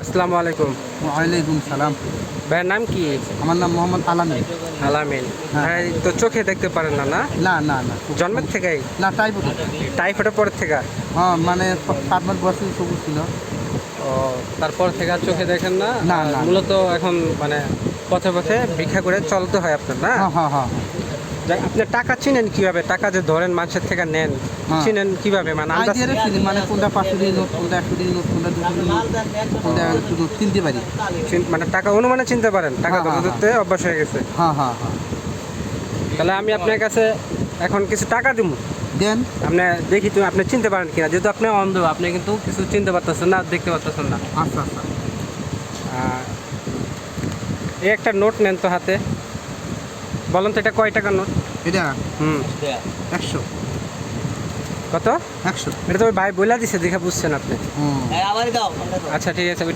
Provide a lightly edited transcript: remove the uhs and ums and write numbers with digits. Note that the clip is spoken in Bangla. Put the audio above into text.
আসসালামু আলাইকুম। ওয়ালাইকুম সালাম। ভাইয়ের নাম কি? আমার নাম মোহাম্মদ আলামিন। আলামিন। হ্যাঁ। ভাই তো চোখে দেখতে পারেন না, না? না না না জন্মের থেকেই? না টাইফয়েড। টাইফয়েডের পর থেকে? হ্যাঁ মানে 7 বছর সবুজ ছিল। ও, তারপর থেকে আর চোখে দেখেন না? না, আর না। মূলত এখন মানে পথে পথে ভিক্ষা করে চলতে হয় আপনার, না? হ্যাঁ হ্যাঁ হ্যাঁ। যাক, আপনি টাকা চিনেন কিভাবে? টাকা যে ধরেন মানুষের থেকে নেন, হ্যাঁ। চিনেন কিভাবে? মানে আন্দাজ? আইডিয়ারে চিনি, মানে কোনটা 500 টাকা নোট, কোনটা 100 টাকা নোট, কোনটা 200 টাকা নোট, কোনটা একটু নোট চিনতে পারি। মানে টাকা অনুমানে চিনতে পারেন? টাকা হ্যাঁ, ধরতে হ্যাঁ, ধরতে অভ্যাস হয়ে গেছে। হ্যাঁ হ্যাঁ হ্যাঁ। তাহলে আমি আপনার কাছে এখন কিছু টাকা দিব। দেন। আপনি দেখি তুমি আপনি চিনতে পারেন কিনা, যেহেতু আপনি অন্ধ, আপনি কিন্তু কিছু চিনতে পারতেছেন না, দেখতে পারতেছেন না। আচ্ছা আচ্ছা। এই একটা নোট নেন তো হাতে। বলেন তো এটা কয় টাকার নোট? এটা হুম 100। কত? 100। এটা তো ওই ভাই বইলা দিছে, দেখে বুঝছেন আপনি। হুম। আচ্ছা ঠিক আছে, ওইটা